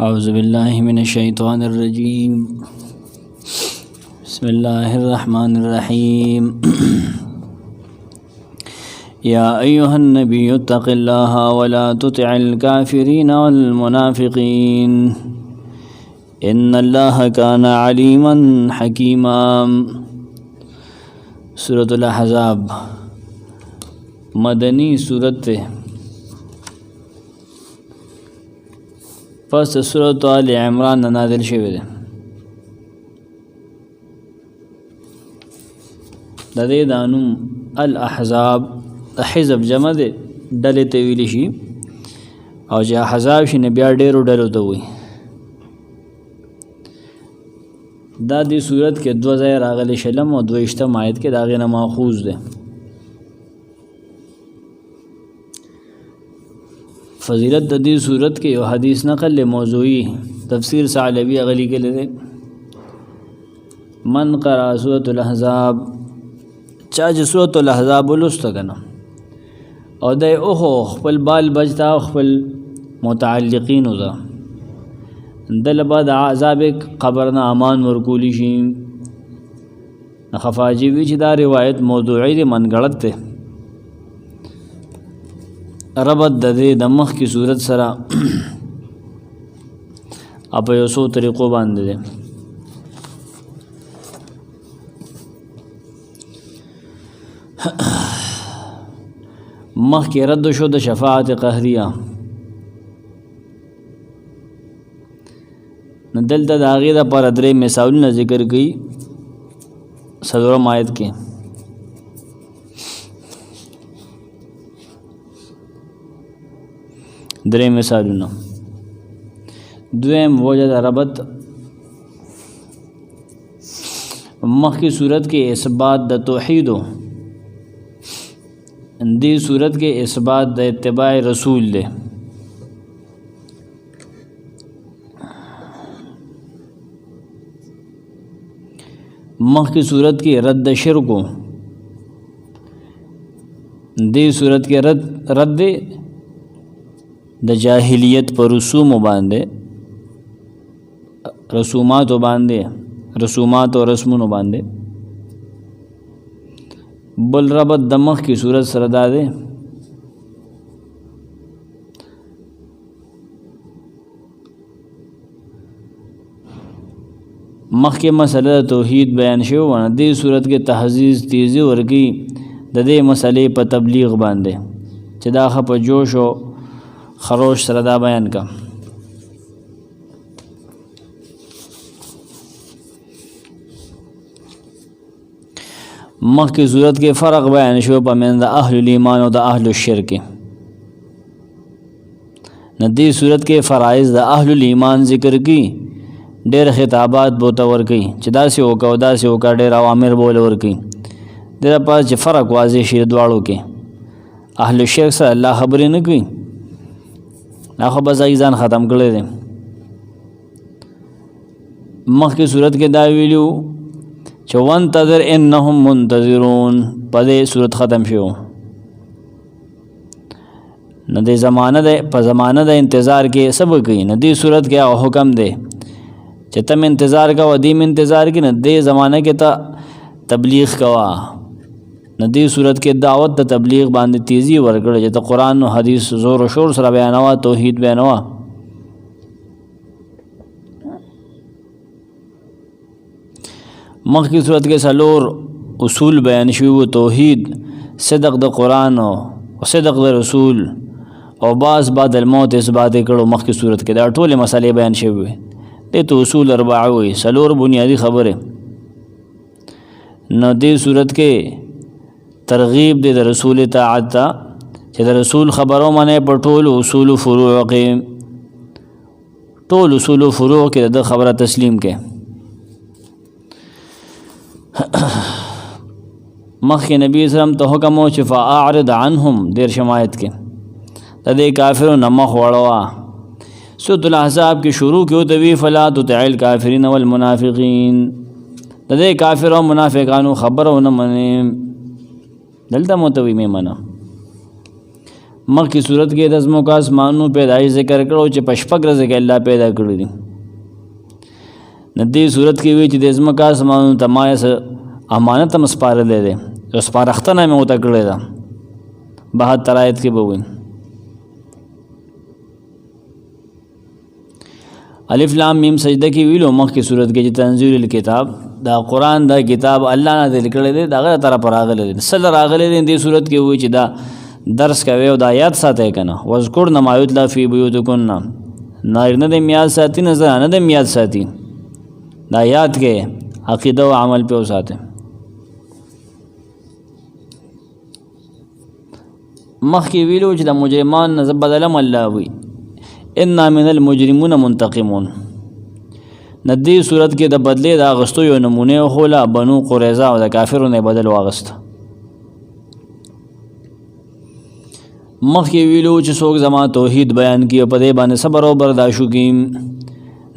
أعوذ بالله من الشيطان الرجيم. بسم الله الرحمن الرحيم. يا أيها النبي اتق الله ولا تطع الكافرين والمنافقين إن الله كان عليما حكيما. سورة الأحزاب مدنی سورت ہے. پس سورة آل عمران نازل شوی ده. د دې دانوم الاحزاب حزب جمع ده ډلې ته ویل شي او چې احزاب شي نه بیا ډېرو ډلو ته وایي. دا دې صورت کې 2 ځای راغلي شلم او 22 آیت کې د هغې نه ماخوذ ده. فضیلت د دې صورت کې یو حدیث نقل له موضوعي تفسیر ثعلبی غلی کې لري. من قرأ سورة الاحزاب چا چې سورة الاحزاب ولسته کنه او د اوخو خپل بال بچتا خپل متعلقین ودا دل بعد عذاب قبر نه امان ورکولی شي. خفاجی وی چې دا روایت موضوعي دی من غلط ده. ربط د دې د مخ کی صورت سره اپ یو څو طریقو باندې ده. مخ کی رد شو د شفاعت قهریه نو دلته د هغې دپاره 3 مثالونه ذکر کړي. 4 آیت کې درې مثالونه. دویم وجه د ربط مخکې صورت کې اثبات د توحید و دې صورت کې اثبات د اتباع رسول دی. مخکې صورت کې رد شرک و دې صورت کې رد د جاهلیت پر رسوم باندې رسومات او رسمونو باندې. بل ربط د مخ کی صورت سره دا ده مخ کې مسله توحید بیان شو ونه دې صورت کې تحزیز تیزی ورکی د دې مسلې په تبلیغ باندې چې دا په جوش او خروش سره دا بیان کا. مخکې صورت کې فرق بیان شو په منځ د اهل الایمان او د اهل الشرک. نه دې صورت کې فرایض د اهل الایمان ذکر کی ډېر خطابات بوته ورکي چې داسې وکړه داسې وکړه ډېر اوامر بوله ورکي. دې لپاره چې فرق واضح شي دواړو کې. اهل الشرک سره الله خبرې نه کوي هغه به ځان ختم کړی دی. مخکې صورت کې دا ویلو چې وانتظر انهم منتظرون په دې صورت ختم شو. نه دې زمانه ده په زمانه د انتظار کې سبق کوي. نه دې صورت کې هغه حکم دی چې تم انتظار کا ودیم انتظار کې نه دې زمانه کې ته تبلیغ کوا. نه دې صورت کې دعوت د تبلیغ باندې تیزی ورکړه چې د قرآن او حدیث زور او شور سره بیانوا توحید بیانوا. مخکې صورت کې 4 اصول بیان شوي توحید صدق د قرآن او صدق د رسول او بعض بعد الموت اثبات کړو. مخکې صورت کې دا ټول مسالې بیان شوي دې ته اصول 4 وي 4 بنیادی خبره. نو دې صورت کې ترغیب دې د رسول اطاعت ته چې د رسول خبرو منه په ټول اصول فروع کې د خبره تسلیم کې. مخکې نبی اسلام ته حکم او چې فاعرض عنهم 13 آیت کې د دې کافرو نه مخ وړوا. سورۃ الاحزاب کې شروع کې وته وی فلا تطع الکافرین والمنافقین د دې کافرو منافقانو خبرونه منه دلته متوي مې منه مخکې صورت کې د ځمکو اسمانونو پیدایش ذکر کړو چې په شپږ ورځې کې الله پیدا کړي دي. د دې صورت کې وی چې د ځمکو اسمانونو ته ما امانت هم سپارلی دی، یو سپارښتنه مې ورته کړې ده. 72 آیت کې به وایي الف لام میم سجده کې ویلو مخکې صورت کې چې تنزیل الکتاب دا قرآن دا کتاب الله نازل کړی دی، د هغه طرفه راغلی دی. څه راغلی دی دې صورت کې وایي چې دا درس کوي او دا یاد ساتئ که نه. واذکرن ما یتلی فی بیوتکن، نارینه د میاد ساتي نه زنانه د میاد ساتي، دا یاد کې عقیده او عمل پې وساتئ. مخکې ویلو چې د مجرمان نه زه بدلم الله وي انا من المجرمون منتقمون. نه دې صورت کې د بدلې د اغستو یو نمونه وښوله، بنو قریظه او د کافرو نه بدل واغسته. مخکې ویلو چې څوک زما توحید بیان کړي او په دې باندې صبر او برداشت وکړي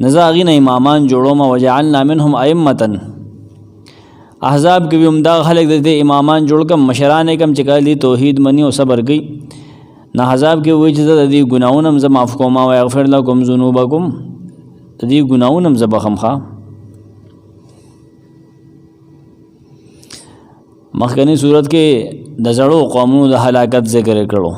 نه زه هغې نه امامان جوړوم. وجعلنا منهم ائمة، احزاب کې وي همدغه خلک د دې امامان جوړ کړم، مشران یې کړم چې کله دې توحید مني او صبر کوي. نه احزاب کې وایي چې زه د دې ګناهونه هم زه معاف کوم، ویغفر لکم ذنوبکم، د دې ګناهونه هم زه بخم. ښه مخکنی صورت کې د زړو قومونو د هلاکت ذکر کړو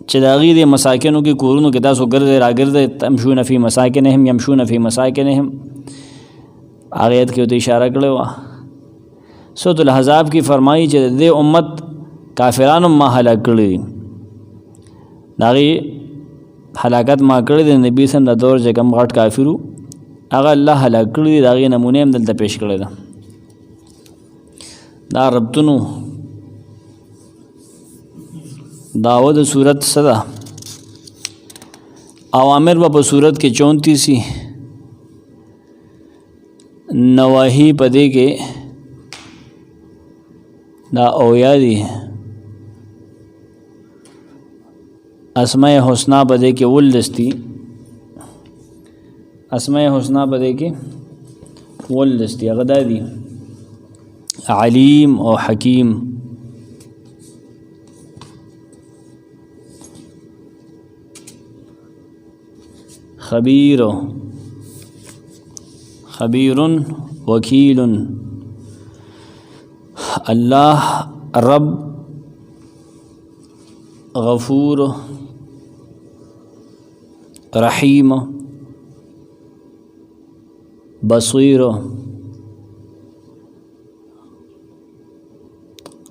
چې د هغې د مساکنو کې کورونو کې تاسو ګرځئ راګرځئ، تمشون فی مساکنهم یمشون فی مساکنهم، هغې آیت کې ورته اشاره کړې وه. سورة الاحزاب کې فرمایي چې د دې امت کافرانو ما هلاک کړي دي، د هغې هلاکت ما کړی دی. نبي سم د دور چې کوم غټ کافر وو هغه الله هلاک کړي دي، د هغې نمونه هم دلته پیش کړې ده. دا ربطونو دعوه د صورت څه ده؟ اوامر به په صورت کې 34 نواهی په دې کې دا اویا دي، اسماء حسنا په دې کې 19 دي، اسماء حسنا په دې کې 19 دي، هغه دا دي علیم او حکیم، خبیر وکیل، اللہ رب، غفور رحیم، بصیر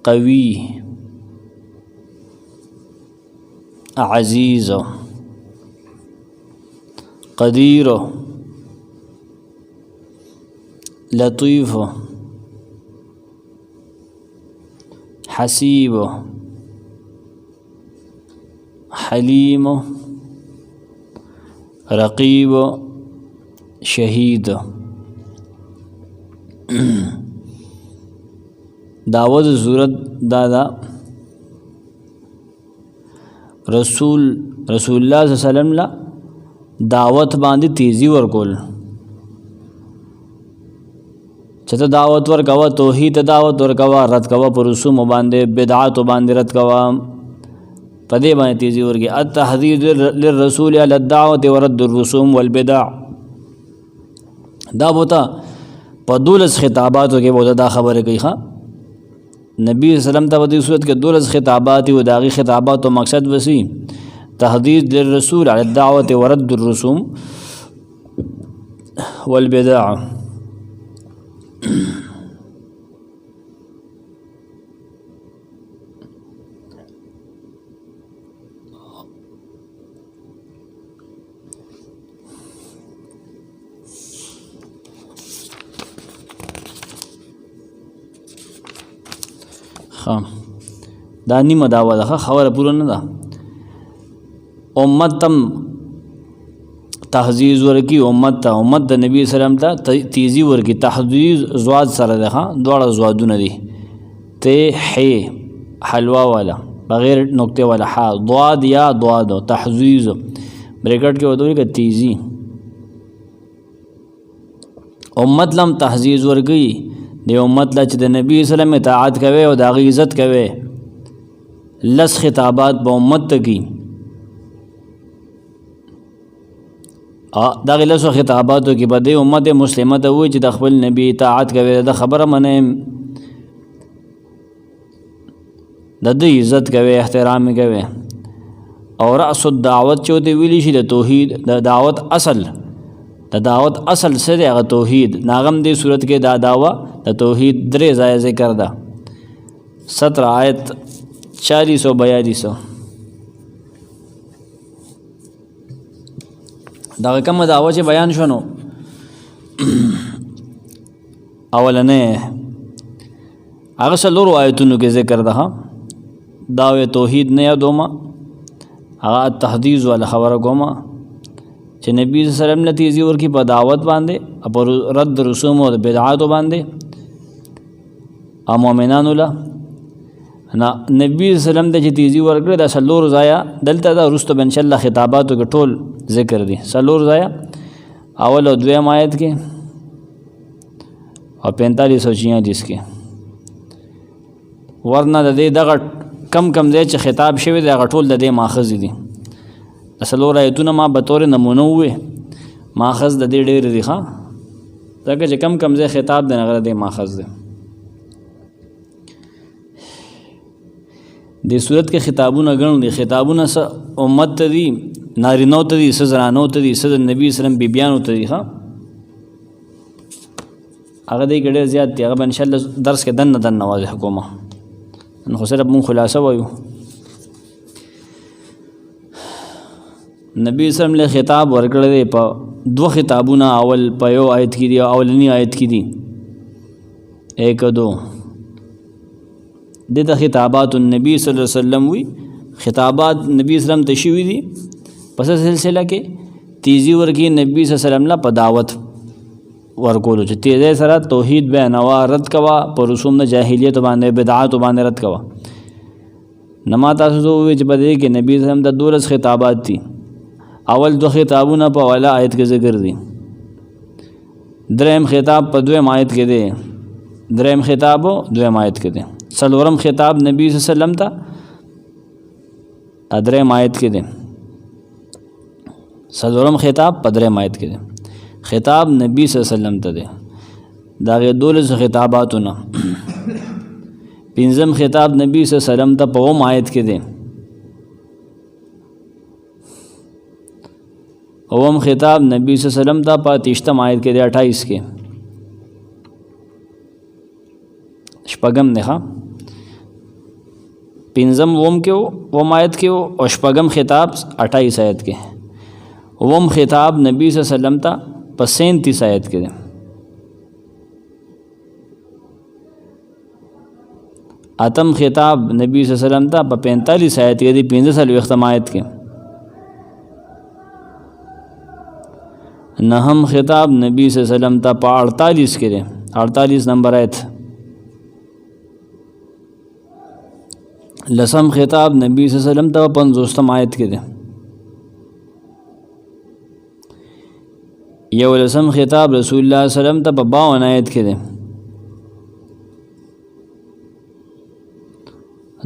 قوی عزیز قدیر لطیف حسیب حلیم رقیب شهید. دعوت صورت دادا رسول الله صلی الله علیه وسلم لا دعوت باندې تیزی ورکول، چې ته دعوت ورکوه، توحید دعوت ورکوه، رد کوه په رسوم باندې، بدعات باندې رد کوه، په دې باندې تیزی ورکړي. التحذير للرسول على الدعوة ورد الرسوم والبدع، دا بوته په 12 خطاباتو کې بوته دا خبره کوي. ښه نبی صلی الله علیه وسلم ته په دې صورت کې 12 خطابات او داغي خطاباتو مقصد وسی تحذير للرسول على الدعوة ورد الرسوم والبدع. دا نیمه دعوه ده، خبره پوره نه ده. امت تم تحزیز ورکی، امت د نبی سلام ته تیزی ورکی. تحزیز زواد سره ده، دواړه زوادونه دي، ته حی حلوا والا بغیر نقطه والا، ح ضاد یا ضاد. تحزیز بریکټ کې ودوی کې تیزی. امت لم تحزیز ورکی، دی امت لا چې د نبی سلام اطاعت کوي او د هغه عزت کوي، لس خطابات به امت ته کی دغه لسو خطاباتو کې به د امت مسلمه ته وایي چې د خپل نبی اطاعت کوي د خبره منئ د دې عزت کوي احترام کوي او رأس الدعوت چې دی ویلی شي د توحید د دعوت اصل څه دی هغه توحید ناغم دې صورت کې دا دعوه د توحید درې ځای ذکر ده 17 آیت 40 و 42 دا کوم دعوه چې بیان شونو اولنې هغه څلور آیتونو کې ذکر ده دعوه توحید نه یادوما هغه تحدیث ولا خبره کوما چې نبی صلی الله علیه وسلم نتیزی ورکی په دعوت باندې او رد رسوم او بدعات باندې ا مؤمنان الله نبی صلی الله علیه وسلم د تیزی ورکړه د څلور ځای دلته دا رستو ان شاء الله خطاباتو کې ټول ذکر دي څلور ځای اول او دویم آیت کې او 45 کې ورنه د دې دغه کم ځای چې خطاب شوی دی هغه ټول د دې ماخذ دي څلور آیتونه ما به طور نمونه وې ماخذ د دې ډېر دي ښه ځکه چې کم ځای خطاب دی هغه د دې ماخذ دی د صورت کې خطابونه غن دي خطابونه س امت ته دي نارینو ته دي سزرانو ته دي صد نبی سلام بیبیانو ته دي ها هغه دې ګډه زیات دي هغه ان شاء الله درس کې دن واضح کومه نو صرف مون خلاصه وایو نبی سلام له خطاب ورکړل دی په دوه خطابونه اول په یو آیت کې دي اولنی آیت کې دي 1 2 دته خطابات النبی صلی الله علیه وسلم وی خطابات نبی اسلام تشوی دي پس سلسله کې تیزی ورکی نبی صلی الله علیه وسلم لا په دعوت ورکولو چې تیزه سره توحید بیان او رد کوا پر رسوم نه جاهلیت باندې بدعات باندې رد کوا نما تاسو وی چې بده کې نبی اسلام د دولس خطابات دي اول دو خطابونه په اوله آیت کې ذکر دي دریم خطاب په دویم آیت کې دي دریم خطاب دویم آیت کې دي څلورم خطاب نبی صلی الله علیه وسلم ته دریم آیت کې دي څلورم خطاب په دریم آیت کې دي خطاب نبی صلی الله علیه وسلم ته دي دا غي دولس خطاباتونه پنځم خطاب نبی صلی الله علیه وسلم ته په اوم آیت کې دي اوم خطاب نبی صلی الله علیه وسلم ته په 30م آیت کې دي 28 کې شپږم نه ها پنځم اوم کې اوم آیت کې او شپږم خطاب 28 آیت کې اوم خطاب نبی صلی الله علیه وسلم ته په 37 آیت کې دي اتم خطاب نبی صلی الله علیه وسلم ته په 45 آیت کې دي 45 آیت کې نهم خطاب نبی صلی الله علیه وسلم ته په 48 کې دي 48 نمبر آیت لسم خطاب نبی صلی اللہ علیہ وسلم ته 50 آیت کې ده یو لسم خطاب رسول الله صلی الله علیه وسلم ته 52 آیت کې ده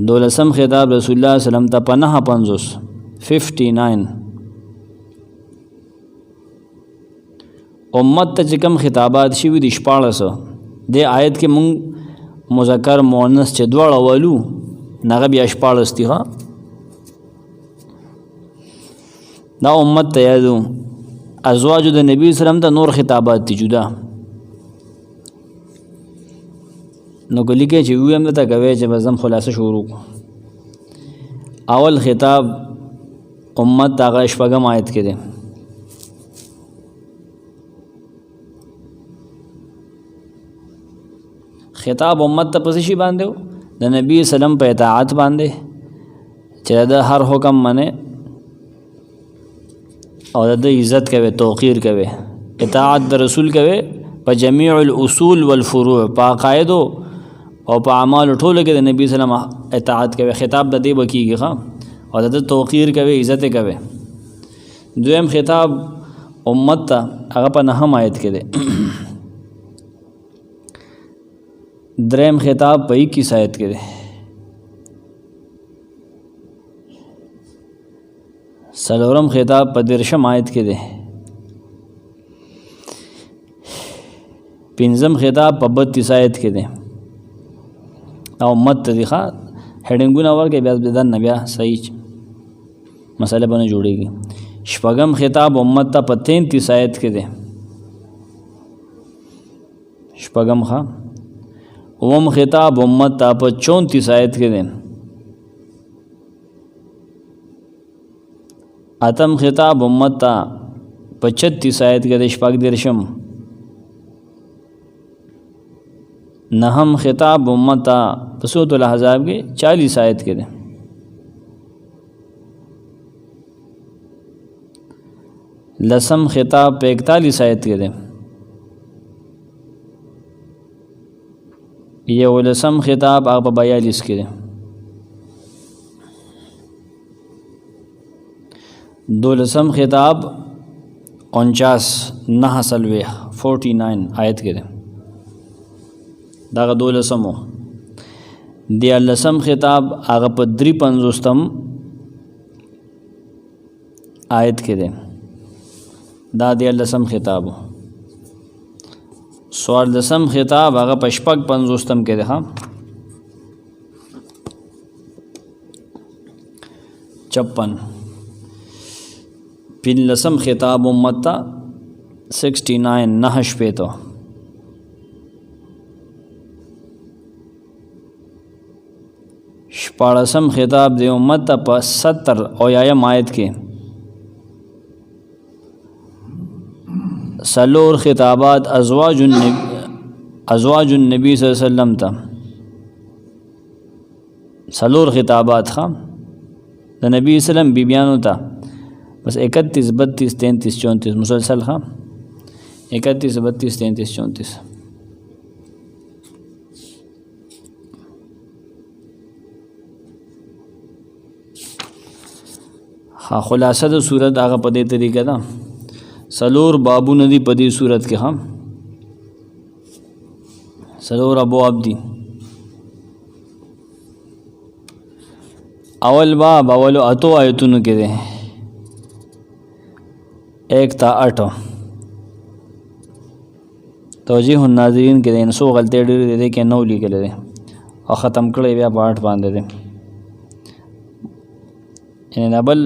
دولسم خطاب رسول الله صلی الله علیه وسلم ته 59 امت ته کوم خطابات شوي دي 1400 د آیت کې مونږ مذکر مؤنث چې دواړه ولو نغه بیا 14 دي ها دا امت ته یادو ازواج د نبی سلام ته نور خطابات دي جدا نو کلی کې چې ویم ته کوي چې بزم خلاصه شروع اول خطاب امت هغه شپږم آیت کې ده خطاب امت ته پسې شي باندې د نبی سلام په اطاعت باندې چې د هر حکم منه او د عزت کوي توقیر کوي اطاعت د رسول کوي په جميع الاصول والفروع په عقاید او په اعمال ټولو کې د نبی سلام اطاعت کوي خطاب د دې بکیږي ها او د توقیر کوي عزت کوي دویم خطاب امت ته هغه په 9 آیت کې ده دریم خطاب په 21 آیت کې ده څلورم خطاب په 13 آیت کې دی. پنځم خطاب په 32 آیت کې دی. او امت ته دی ښه هیډینګونه ورکړئ بیا بدن نه بیا صحیح مسله به نه جوړېږي. شپږم خطاب امت ته په 33 آیت کې دی. شپږم ښه. اوم خطاب امت ته په 34 آیت کې دی. اتم خطاب امت ته په 36 آیت کې دی. شپږ دېرشم. نهم خطاب امت ته په سورۃ الاحزاب کې 40 آیت کې دی. لسم خطاب په 41 آیت کې دی. یولسم خطاب هغه په 42 کې دی. دولسم خطاب 49 آیت کې دی. داغه دولسمو. دیارلسم خطاب هغه په 53 آیت کې دی. دا دیارلسم خطابو. څوارلسم خطاب هغه په 55 کې دی. ها 56. پنځلسم خطاب امت ته 69 شپاړسم خطاب د امت ته په 70 او یایم آیت کې. سلور خطابات ازواج النبی صلی الله علیه وسلم ته. سلور خطابات خام د نبی وسلم بیبیانو ته بس 31 32 33 34 مسلسل خام 31 32 33 34. خلاصه د صورت هغه په دې طریقه ده. سلور بابونه دي په دې صورت کې. هم سلور ابواب دي. اول باب اولو اتو آیتونو کې دی 1 تا 8. توجیه الناظرین کې دی نسو غلطۍ ډېرې دی کې 9 لیکلی دی او ختم کړی بیا په 8 باندې دی. یعنی دا بل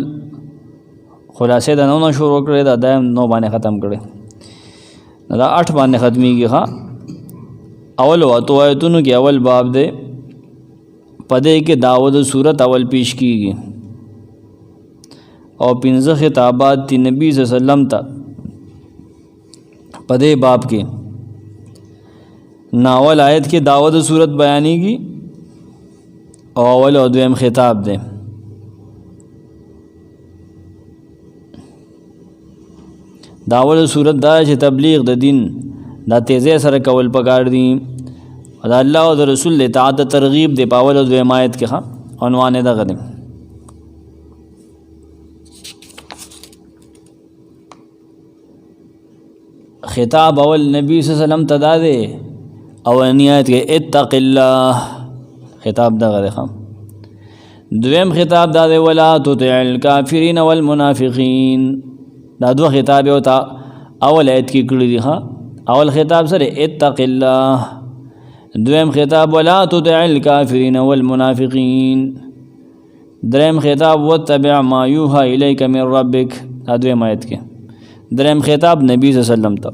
خلاصې د 9 شروع کړی دا دایم 9 باندې ختم کړی. دا 8 باندې ختمیږي. ها اول اتو آیتونو کې اول باب دی. پدې کې داود صورت اول پیش کیږي او 15 خطابات تی نبی صلی الله علیه وسلم ته. پدې باب کې ناول آیت کې داود صورت بیانېږي او اول او دویم خطاب دی. داول صورت دا چې تبلیغ د دین دا تیزه سره کول پکار دي. دا الله او رسول له اطاعت ترغیب دی. پاول او دویم آیت کې ها عنوان دا غدم. خطاب اول نبی صلی الله علیه وسلم تدا دے او نیت کې اتق الله خطاب دا غره خام. دویم خطاب دا دے ولا تطع الکافرین والمنافقین. دا دو خطاب یو تا اول آیت کې کړی دی. ها اول خطاب سره اتق الله. دویم خطاب ولا تطع الکافرین والمنافقین. دریم خطاب واتبع ما یوحى الیک من ربک. دا دویم آیت کې. دریم خطاب نبی صلی الله علیه وسلم ته.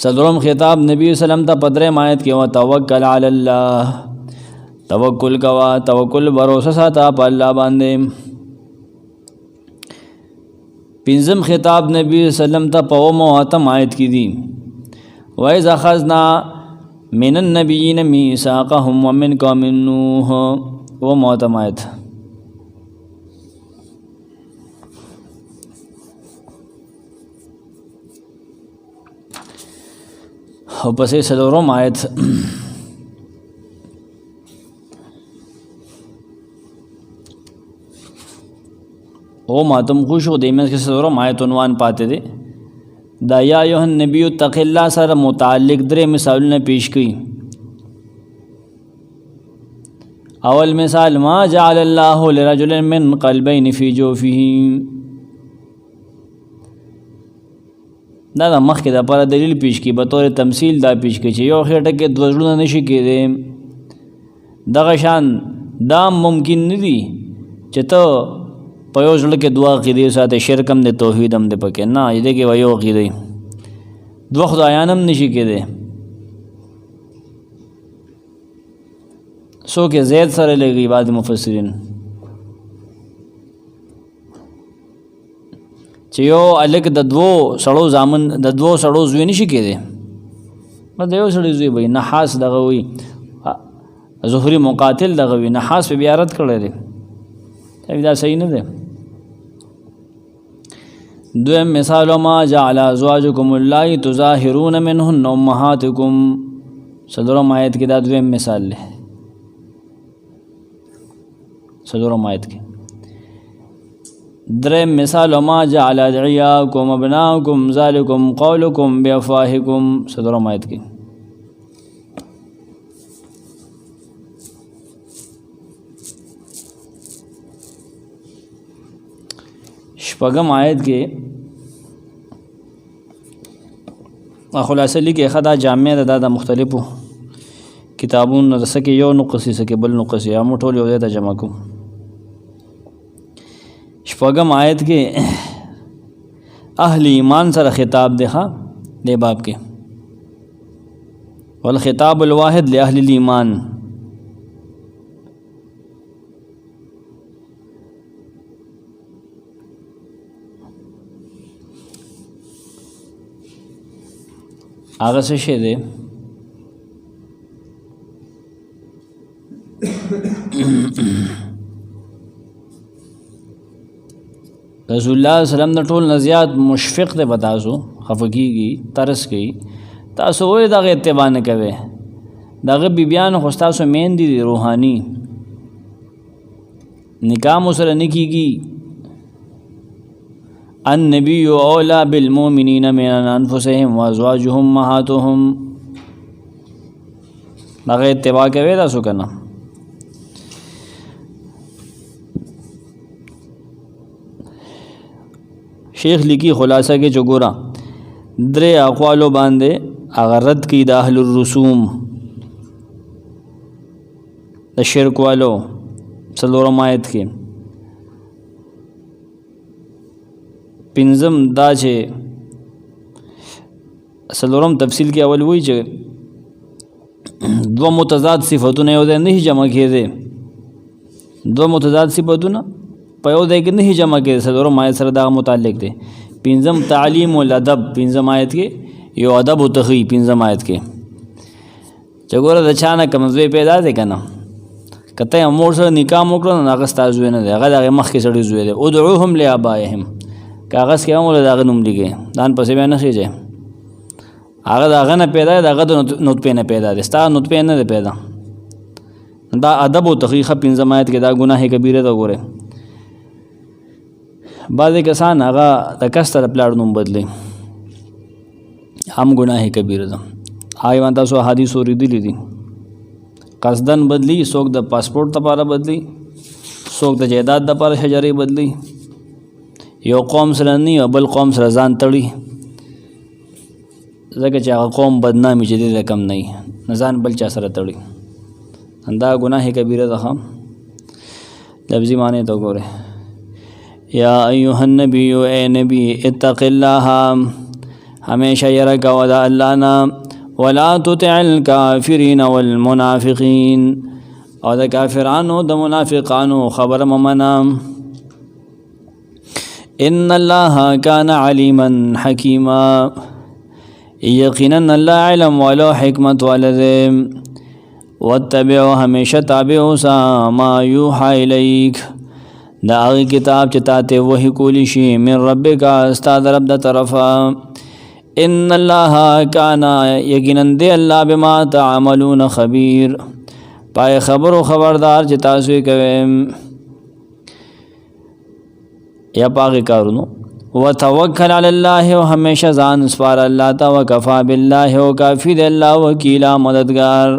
صدرم خطاب نبی صلی الله علیه وسلم ته په دریم آیت کې وتوکل علی الله. توکل کوا توکل باور ساته په الله باندې. پنځم خطاب نبی صلی الله علیه وسلم ته په مواتم آیت کې دي. وَإِذْ أَخَذْنَا مِنَ النَّبِيِّينَ مِيثَاقَهُمْ وَمِنْكُم مِّن نُوحٍ. وہ مواتم آیت. او پسې څلورم آیت او ماتم خوشو دیمن کې څلورم آیت عنوان پاتې دی. دا یا ایها النبی اتق الله سره متعلق درې مثالونه پیش کړي. اول مثال ما جعل الله لرجل من قلبين فی جوفه دا مخکې د لپاره دلیل پیش کی بطور تمثیل دا پیش کی چې یو خېټه کې دوه زړونه نشي کېدی دغه شان دا ممکن نه دي چې ته په یو زړه کې دوه عقیدې ساتې شرک هم دی توحید هم دی پکې نه دې کې یو عقیدې دوه خدایان هم نشي کېدی څوک یې زید سره لګي بعض مفسرین چې یو الک د دوو سړو زامن د دوو سړو زوی نشي کېدی بس د یو سړي زوی وي نحاس دغه وي زهري مقاتل دغه وي نحاس په بیا رد کړی دی دا صحیح نه دی دویم مثال ما جعل ازواجکم اللائي تظاهرون منهن امهاتکم صدرم آیت کې دا دویم مثال دی صدرم آیت کې دریم مثال ما جعل ادعیاکم ابناکم ذالکم قولکم بافواهکم صدرم آیت کې شپږم آیت کې خلاصه لیکي خدا جامع ده د مختلفو کتابونو رسکه یو نقصي سکه بل نقصي هم ټول یو ځای ته جمع کوم شپږم آیت کې اهل ایمان سره خطاب دی ها دی باب کې والخطاب الواحد لاهل الايمان هغه څه شی دی رسول الله سلام د ټول نزیات مشفق دی بتاسو خفقیږي ترس کوي تاسو وې دغه اتباع نه کوي دغه بیبیان خو تاسو مین دي روحاني نکاح سره نکیږي النبي اولى بالمؤمنين من انفسهم وازواجهم امهاتهم دغه اتباع کوي تاسو کنه شیخ لیکي خلاصہ کې چګورا درې اقوالو باندې هغه رد کی د اهل الرسوم د شرک والو څلورم آیت کې پنځم دا چې څلورم تفصیل کې اول وی چې دو متضاد صفاتونه یو ځای نه جمع کېږي دو متضاد صفاتونه په یو ځای کې نه جمع کېږي څلورم آیت سره دا متعلق دي پنځم تعلیم الادب پنځم آیت کې یو ادب او تخی پنځم آیت کې چې ګوره د چانه کمزوی پیدا دی کنه کته امور سره نکاح وکړو نه هغه ستاسو نه دی هغه دغه مخ کې سړی زوی دی ادعوهم لآبائهم کاغذ کې هم له دغه نوم لیکي دان پسې به نه خېږي هغه دغه نه پیدا دغه د نطفه نه پیدا دي ستا نطفه نه پیدا دا ادب او تخیخ پنځم آیت کې دا ګناه کبیره ده ګوره بعضې کسان هغه د کس طرف لاړ نوم بدلی هم ګناه کبیره ده هغې باندې تاسو حدیث اورېدلي دي قصدن بدلی څوک د پاسپورټ دپاره بدلی څوک د جایداد دپاره شجرې بدلی یو قوم سره نه او بل قوم سره ځان تړي ځکه چې هغه قوم بدنامي چې دی کم نه ځان بل چا سره تړي دا ګناه کبیره ده لفظي معنی ته ګوره یا ایها النبی اے نبی اتق الله ہمیشہ یرا کوا دا اللہ نا ولا تطع الکافرین والمنافقین او دا کافرانو دا منافقانو خبر ممنا ان اللہ کان علیما حکیما یقینا اللہ علم ولو حکمت والذیم واتبعو ہمیشہ تابعو سا ما یوحا الیک دا هغه کتاب چې تاته وحی کولی شي من ربک استاد رب د طرفا ان الله کان یقینا دی الله بما تعملون خبیر پای خبر او خبردار چې تاسو کوي یا پاګه کارونو وتوکل علی الله او همیشه ځان سپار الله تا وکفا بالله او کافی دی الله وکیلا مددگار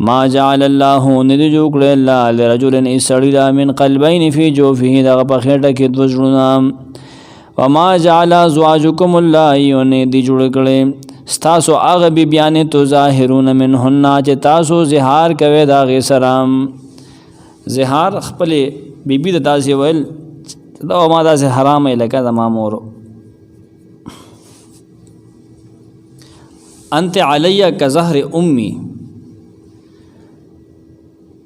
ما جعل الله ندی جوړ کړی الله لرجل سړی لا من قلبین فی جوفه دغه په خېټه کې دوه زړونه وما جعل ازواجکم الله ندی جوړ کړی ستاسو هغه بیبیانې تو ظاهرون منهن چې تاسو زهار کوي دا غي سلام زهار خپل بیبی د تاسو ویل دا ما دا سه حرام لکه د مامور انت علی کظهر امی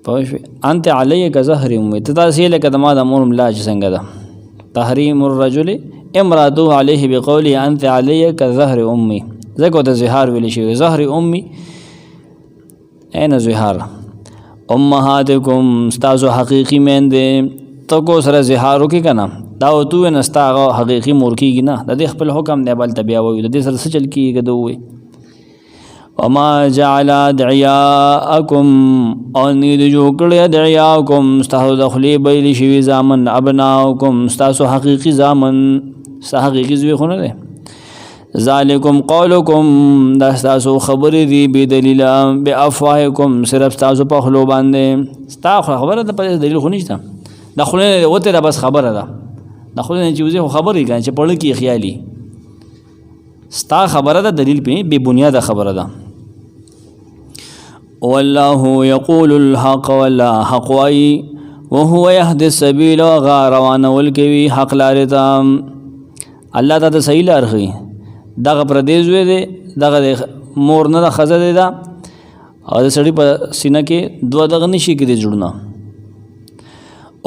پوه انت علی کظهر امی تاسو لکه د ما د مور ملاج څنګه ده تحریم الرجل امراته علیه بقوله انت علی کظهر امی زکو د زهار ویل شي زهر امی عین زهار امهاتکم استاسو حقیقی میندې تو کو سره زهارو کې کنه دا تو نستا حقیقی مور کېږي نه د خپل حکم دی بل تبیا وي د دې سره چل کېږي دوی وما جعل ادعیاءکم ان یجوکل ادعیاءکم استاسو دخلی بیل شوی زامن ابناءکم استاسو حقیقی زامن حقیقی زوی خونه ده ذالکم قولکم دا استاسو خبر دی بدلیل بافواهکم صرف استاسو په خلو باندې ستا خبره د په دلیل خو نشته د خلونه وته دا بس خبره ده د خلونه چې وزه خبرې کوي چې پړل کې خیالي ستا خبره ده دلیل په بے بنیاد خبره ده والله يقول الحق ولا حق وای وهو يهدي السبيل وغاروان والکوي حق لارتا الله تعالی صحیح لار خي دغه پردیس وې دي دغه مور نه خزه دي دا او د سړی په سینه کې دوه دغه نشي کې جوړنا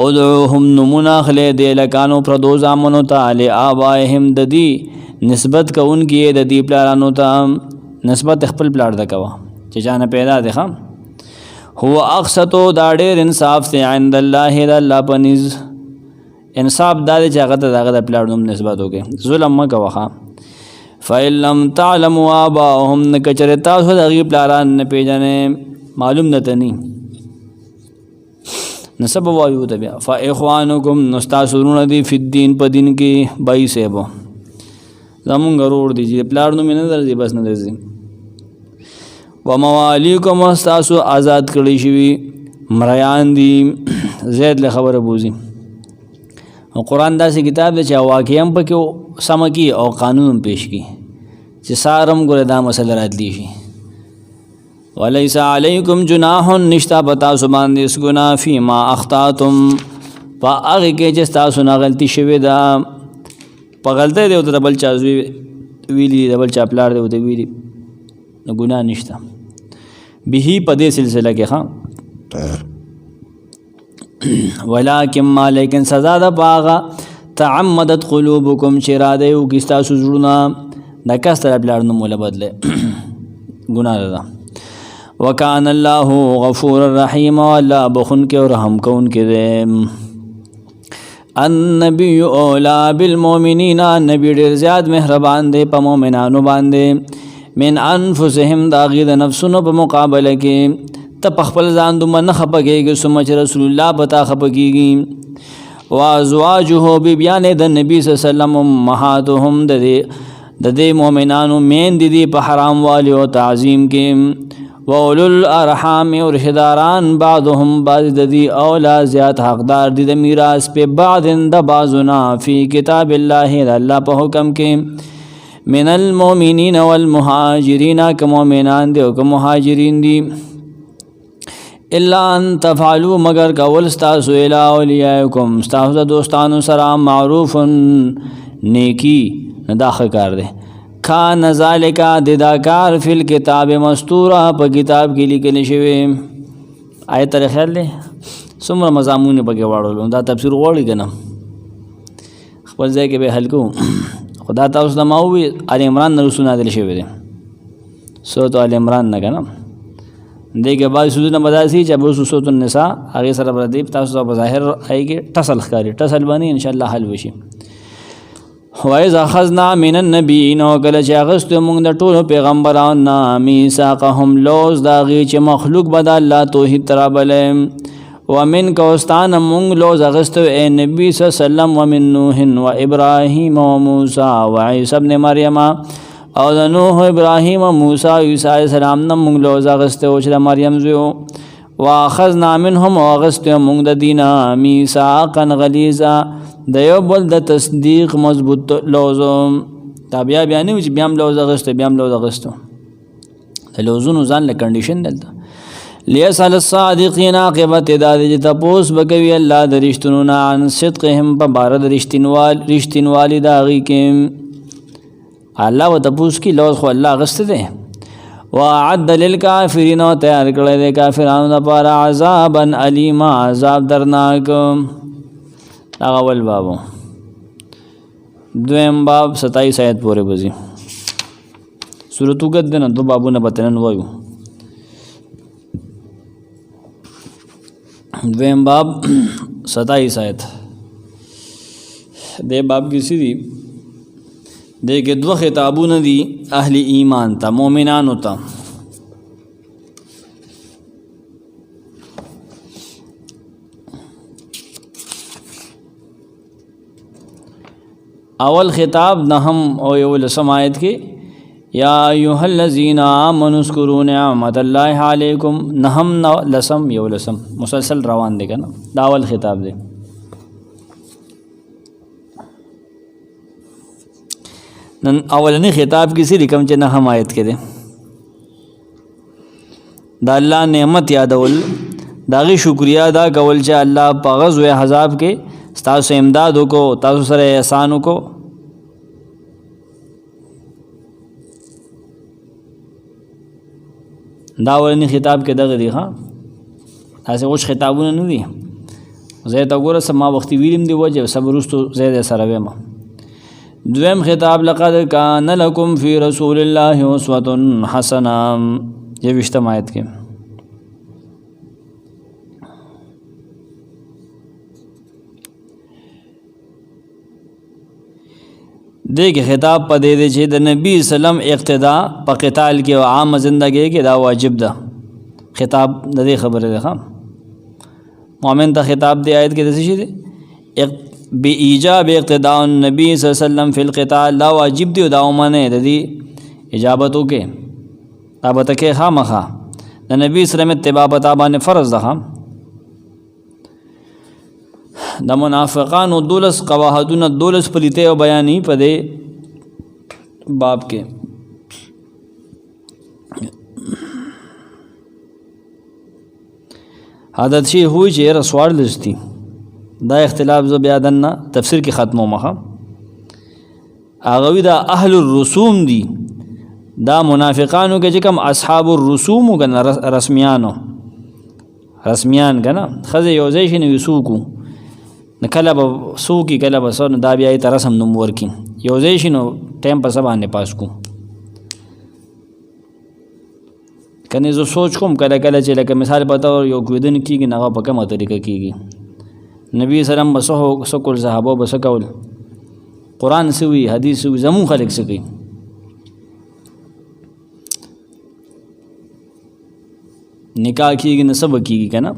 ادعوهم نمونه خله دی لکانو پردو زامنو تعالی آبائهم ددی نسبت کوونکی ددی پلارانو ته نسبت خپل پلار د کوا چې جانه پیدا دی خام هو اقسطو دا ډېر انصاف ته عند الله د الله پنځ انصاف دا چې هغه ته دغه پلار نوم نسبت وکي ظلم مکه وخا فإن لم تعلموا آباءهم نکچره تاسو دغه پلاران نه پیژنې معلوم نه تني نسب وایو ته بیا فاخوانکم نستاسرون دی فی الدین په دین کې بای سیبو زمونږ ورور دی چې پلار نو مینه درځي بس نه درځي وموالیکم استاسو آزاد کړی شوی مریان دی زید له خبره بوزي او قران داسې کتاب دی چې واقعا پکې سمکی او قانون پیش کی چې سارم ګره دا مسله راتلی شي وليس عليكم جناح نشتا پتا سبحان دې اس گناہ فيما اخطاتم فاغه کې چې تاسو نه غلطي شوی دا په غلطه دی او د بل چا ویلی د بل چا پلار دی او د ویلی نو ګناه نشتا به په دې سلسله کې ها ولکن ما لیکن سزا د باغه تعمدت قلوبکم شراده او کې تاسو زړونه د کستر پلار نو مولا بدله ګناه ده وکان الله غفور الرحیم والله بخون کے اور رحم کون کے دے النبی اولا بالمؤمنین نبی ډیر زیاد مهربان دی په مؤمنانو باندې من انفسهم داغی د نفسونو په مقابله کې ته خپل ځان دومره نه خپګیږي سمچ رسول الله پتا خپګیږي وازواجه بیان د نبی صلی الله علیه وسلم امهاتهم د دې مؤمنانو مین دي په حرام والی او تعظیم کې وَأُولُو الْأَرْحَامِ اور رشداران بعضهم بعض ددی اولا زیاد حقدار دی د میراث په بعض د بعضنا فی کتاب الله د الله په حکم کې من المؤمنین والمهاجرین که مؤمنان دی او که مهاجرین دی الا ان تفعلوا مگر کول استاسو الی اولیاءکم استاسو دوستانو سره معروف نیکی نداخه کار دی کان ذالک دداکار فی الکتاب مستورا په کتاب کې لیکل شوی آیت تر خیال له څومره مضامون پکې واړول دا تفسیر غوړی کنه خپل ځای کې به حل کو خدا تاسو د ماوی ال عمران نرسو نازل شوی دی سورۃ ال عمران نه کنه دغه بعد سورۃ مدارسی چې ابو سورۃ النساء هغه سره بر دی تاسو په ظاهر ایږي ټسل ښکاری ټسل باندې ان شاء الله حل وشي وایز اخذنا من النبیین او کله چې اغستو موږ د ټولو پیغمبرانو میثاقهم لوز داغي چې مخلوق بد الله توحید ترابلې ومن کوستان موږ لوز اغستو اے نبی صلی الله علیه وسلم ومن نوح و ابراهیم و موسی و عیسی ابن مریم او د نوح ابراهیم او موسی او عیسی علیه السلام نه موږ لوز اغسته او چې د مریم زوی واخذنا منهم واغسته موږ د دینه میثاقا غلیظا د یو بل د تصدیق مضبوط لوز دا بیا نه چې بیا هم لوز اغسته د لوزونو ځان له کنډیشن دلته لیسأل الصادقین عاقبت دا دی چې تپوس بکوي الله د رښتینو نه عن صدقهم په باره د رښتینوالي د هغې کې الله و تپوس کی لوز خو الله اغسته دی واعد للکافرین و تیار کړی دی کافرانو دپاره عذابا علیما عذاب درناک هغه اول بابو دویم باب 27 آیت پورې بځي سورۃ اوږد دی نه دو بابونه به تنن وایو دویم باب 27 آیت دې باب کې څه دي دې کې دوه خطابونه دي اهل ایمان ته مؤمنانو ته اول خطاب نهم او یولسم آیت کې یا ایها الذین آمنوا اذکروا نعمت الله علیکم نهم لسم یولسم مسلسل روان دی کنه دا اول خطاب دی نن اولنی خطاب کسی رقم چې نهم آیت کې دی دا الله نعمت یادول داغي شکریا ادا کول چې الله په غزوه احزاب کې تاسو امداد وکړو تاسو سره احسان وکړو دا ورنی خطاب کې دغه دی ها تاسو اوس خطابونه نه دي زه تا ګوره سم ما وختي ویلم دی وجه صبرستو زید سره ویم دویم خطاب لقد کان لکم فی رسول الله اسوه حسنه یہ وشتم آیت کې دیکھ خطاب پا دے چې د نبی سلام اقتدا پا قتال کې او عام زندگی کې دا واجب ده خطاب د دې خبره ده مومن ته خطاب دی آیت کې د څه شي دی بی ایجاب اقتداء النبی صلی الله علیه وسلم فی القتال دا واجب دی او دا ومنه د دې اجابت وکې تابت کې خامخا د نبی سلام اتباع پتا باندې فرض ده د منافقانو دولس قواحدونه دولس پلیته او بیانی په دې باب کې عادت شي ہوئی چې رسوار لستی دا اختلاف ز بیا دنه تفسیر کې ختمو مخه اغوی دا اهل الرسوم دي دا منافقانو کې چې کوم اصحاب الرسوم وګن رسمیان کنه خزه یوځای شي نو یسوکو نکله به سوکی کله به سن دا بیا ته رسم نوم ورکی یو ځای شي نو ټایم په سبا باندې پاس کو کنه زه سوچ کوم کله چې لکه مثال په تور یو کویدن کیږي نه په کومه طریقه کیږي نبی سلام بسو سکول صحابه بس کول قران سوي حدیث سوي زمون خلق سکی نکاح کیږي نه سب کیږي کنه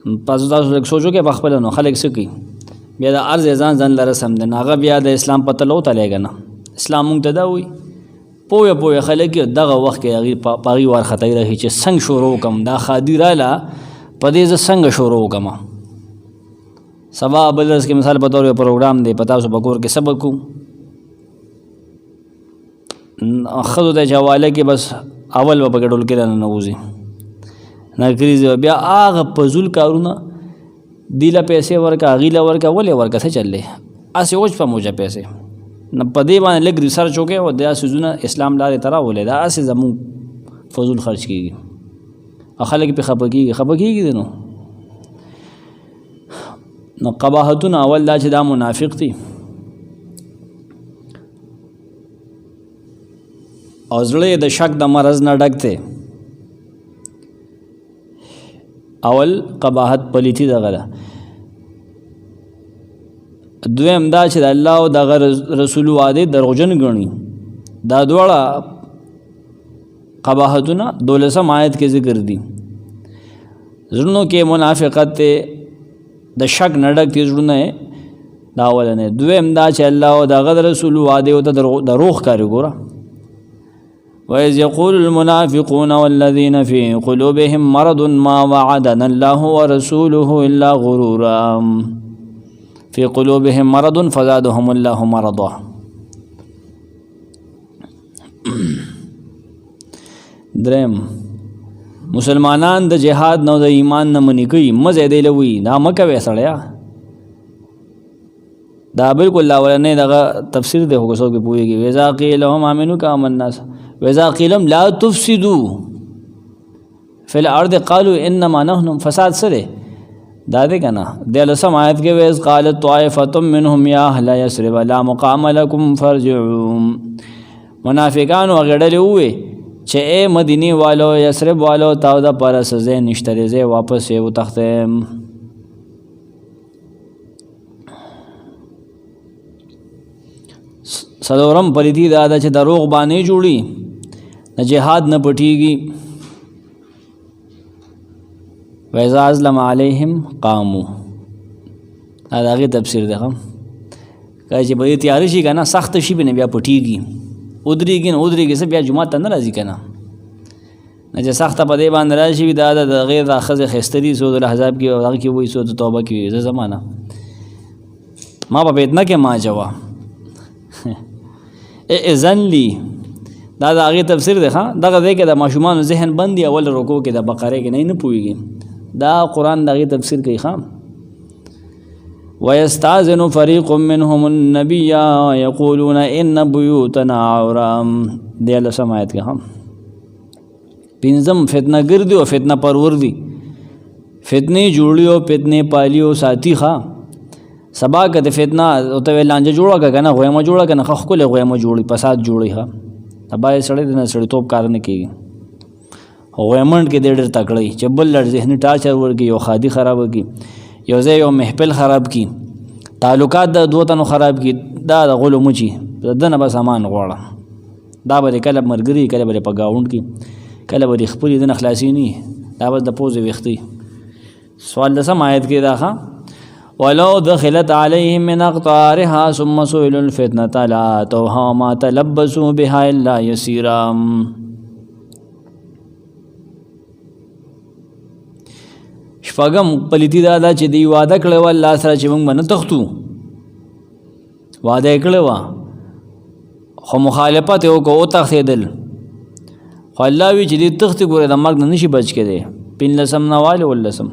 پس تاسو لږ سوچو کې په خپل نو خلک سکی بیا د ارز ځان لره سم ده هغه بیا د اسلام پته لو ته لګنه اسلام مونږ ته دا وي پوهه خلک دغه وخت کې هغه پاغي وار خطای رہی چې څنګه شروع کوم دا خادیراله پدې ز څنګه شروع کوم سبا بلرس کې مثال په تور پروګرام دی پتا سو بکور کې سبق کو اخذ د جواله کې بس اول و بغډول کې نه نوځي نکریز بیا هغه پزول کارونه دیله پیسې ورکا غیله ورکا ولې ورکا څه چلې اسې اوج په موجه پیسې نه پدې باندې لګ ریسرچ وکي او د اسونه اسلام لارې ترا ولې دا اسې زمو فضول خرج کیږي خلک په خپګيږي نو قباحتون اول دا چې دا منافق دي او زړه د شک د مرض نه ډک دی اول قباحت پلیتی دغه ده دویم دا چې الله او دغه رسول وعده دروغجن ګڼي دا دواړه قباحتونه 12 آیت کې ذکر دي زړونو کې منافقت د شک نډک دي زړونه دا اولنې. دویم دا چې الله او دغه رسول وعده او دروغ کوي. ګوره وَإِذْ يَقُولُ الْمُنَافِقُونَ وَالَّذِينَ فِي قُلُوبِهِم مَّرَضٌ مَّا وَعَدَنَا اللَّهُ وَرَسُولُهُ إِلَّا غُرُورًا فِي قُلُوبِهِم مَّرَضٌ فَزَادَهُمُ اللَّهُ مَرَضًا. دریم مسلمانان د جهاد نو د ایمان نه منې کوي، مزه دی لوي دا مکه وې سړیا. دا بالکل اولنې دغه تفسیر دی هو څوک به پوهیږي. وَإِذَا قِيلَ لَهُمْ آمِنُوا كَمَا النَّاسُ وَإِذَا قِيلَ لَهُمْ لَا تُفْسِدُوا فِي الْأَرْضِ قَالُوا إِنَّمَا نَحْنُ فساد سره دا دی کنه. د لسم آیت کې وَإِذْ قَالَتْ طَائِفَةٌ مِّنْهُمْ يَا أَهْلَ يَثْرِبَ لَا مُقَامَ لَكُمْ فَارْجِعُوا. منافقانو غړلې وې چې اے مدینی والو یثرب والو تاو د پر سزه نشته زه واپس یې وتختم. سلورم پریتی دا چې دروغ باندې جوړي نه جهاد نه پټیږي. وَإِذَا أَظْلَمَ عَلَيْهِمْ قَامُوا دا هغه تفسیر ده. کله چې به تیار شي کنه سخت شي به بیا پټیږي ودرېږي څه بیا جمعه ته نه راځي کنه. نه چې سخته په دې باندې راشي دا د غیر راخذ خستری سود الاحزاب کې او هغه کې وایي سود توبه کې زمانہ ما په فتنه کې ما جوا اذن لی دا د هغې تفسیر دی. ښه دغه ځای کې د ماشومانو ذهن بند دي. اول رکوع کې د بقرې کې نه پوهېږي. دا قرآن د هغې تفسیر کوي. ښه وَيَسْتَأْذِنُ فَرِيقٌ مِّنْهُمُ النَّبِيَّ يَقُولُونَ إِنَّ بُيُوتَنَا عَوْرَةٌ دی لسم آیت کې. ښه پنځم فتنه ګردي او فتنه پرور دي. فتنې جوړي او فتنې پالي او ساتي. ښه سبا که د فتنه او ته لانجه جوړه که نه غویمه جوړه که نه ښه ښکلې غویمه جوړي فساد جوړي. ښه سبا یې سړی د نه سړیتوب کار نه کېږي. غویمنډ کې دی ډېر تکړی چې بل لړ ذهني ټارچر ورکړي، یو خادي خراب کړي، یو ځای یو محفل خراب کړي، تعلقات د دوه تنو خراب کړي. دا د غلو مچي د نه بس امان غواړه. دا به کله مرګري کله به په ګاونډ کې کله به خپلې د نه خلاصي نه دا بس د پوزې ویښتې. سوال لسم آیت کې دا. ښه ولو دخلت عليهم من أقطارها ثم سئلوا الفتنة لآتوها وما تلبسوا بها إلا يسيرا. شپږم پلیتی دا چې دی وعده کړی و الله سره چې موږ به نه تښتو. وعده یې کړی وه خو مخالفت یې وکړو وتښتېدل. خو الله وي چې دې تښتې ګورې د مرګ نه نشي بچ کېدی. پنځلسم نواله ولسم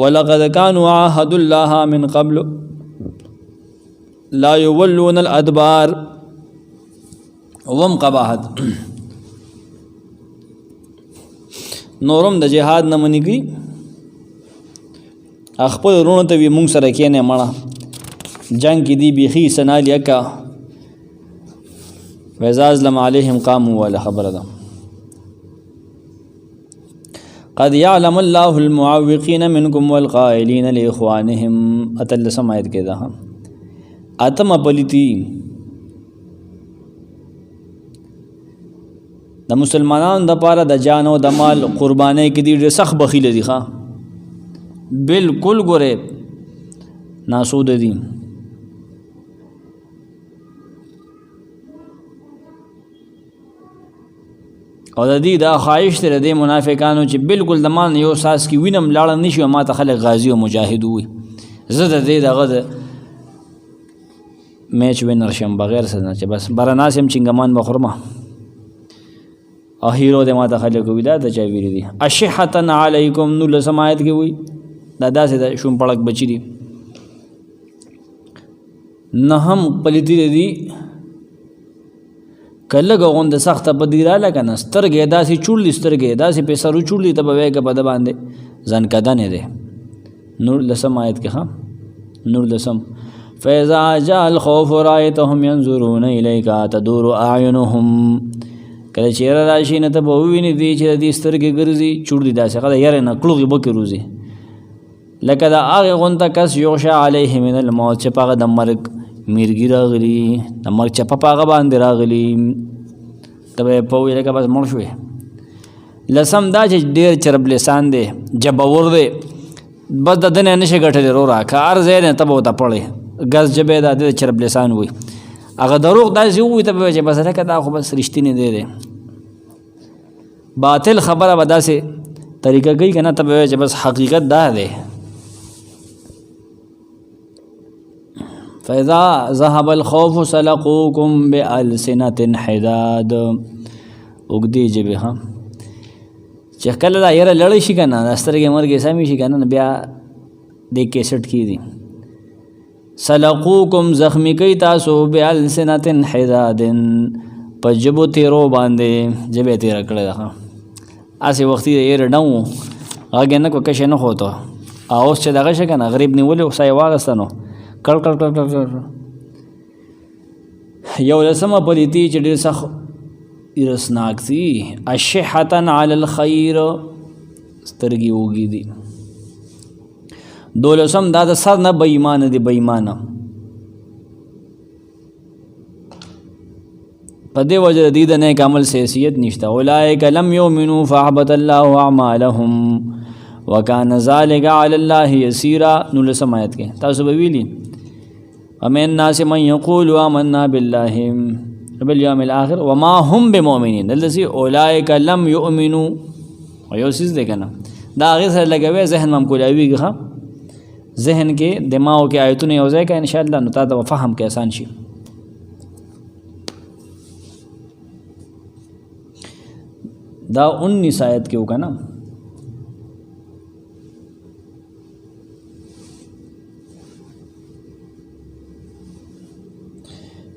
وَلَقَدْ كَانُوا عَاهَدُوا اللَّهَ مِنْ قَبْلُ لَا يُوَلُّونَ الْأَدْبَارَ. وم قباحت نورم د جهاد نه منې کوي. خپل وروڼو ته وي مونږ سره کښېنئ مړه جنګ کې دي بیخي سنالي اکا. وَإِذَا أَظْلَمَ عَلَيْهِمْ قَامُوا والا خبره ده. قد يعلم الله المعوقين منكم والقائلين لإخوانهم اتلسم آیت کې ده. اتم پلیتی د مسلمانانو د پاره د جان او د مال قربانۍ کې دي ډېر سخت بخیل دي. ښه بالکل ګوره ناسود دي. او د دې دا خواهش دی د منافقانو چې بالکل د مان یو ساس کې وینم لاړه نشي او ما ته خلک غازي او مجاهد وي. زه د دې دغه د میچ وینر شم بغیر څه نه چې بس برناس هم چنګمان بخورمه او هیرو د ما ته خلک وي. دا د چا ویلي دي اشحتن علیکم نو لسم آیت کې وي. دا داسې د شوم پړک بچي دي. نه هم پلیتی دي کله غوند سخت بدی را لکنه سترګې داسې چوړلې سترګې داسې په سرو چوړلې ته به وایګه په د باندې ځان کده نه دی. نور لسم آیت کې. ښه نور لسم فإذا جاء الخوف رأيتهم ينظرون إليك تدور أعينهم. کله چې یاره راشي نه ته به ووینې دي چې د دې سترګې ګرځي چوړلې داسې ښه د یارې نه کړوغې بکې روزي لکه د هغې غونته کس یغشا علیه من الموت چې په هغه د مرګ میرګي راغلي د مرګ چپه په هغه باندې راغلي ته به یې په وویل لکه بس مړ شوې. لسم دا چې ډېر چرب لسان دی جبور دی بس د دنیا نشي ګټلی وروره که هر ځای نه ته به ورته پړې ګز ژبې دا د چرب لسان وي هغه دروغ داسې ووایي ته به چې بس لکه دا خو بس رښتینې دی باطل خبره به داسې طریقه کوي که نه ته به چې بس حقیقت دا دی فاذا ذهب الخوف سلقوكم بألسنة حداد اوږدې ژبې ها چې کله دا یاره لړی شي که نه دا سترګې مرګې سمې شي که نه بیا دې کیسټ کې دي سلقوکم زخمی کوي تاسو بألسنة حداد په ژبو تیرو باندې ژبې تیره کړې ده هسې وختي د یاره ډم و غږ یې نه کړو کش یې نه خوته او اوس چې دغه شي که نه غریب نیولې سا یې واغسته نو کړ کړ کړ کړ یو لسمه پلیتي چې ډېر سخت رسناک دي اشحة علی الخیر سترګې اوږې دي دولسم دا د سر نه بې ایمانه دي بې ایمانه په دې وجه د دې د نیک عمل حیثیت نشته اولئک لم یؤمنوا فاحبط الله اعمالهم وکان ذلک علی الله یسیرا 19 آیت کې تاسو به ویلي ومن الناس من یقول آمنا بالله باليوم الاخر وما هم بمؤمنين الذي اولئک لم يؤمنوا یو څه دی کنه دا هغه سره لګوي ذهن ممکولاویږي ها ذهن کې دماغ کې آیتونه یو ځای کې ان شاء الله نو تاسو فهم کې آسان شي دا 19 آیت کې وکنه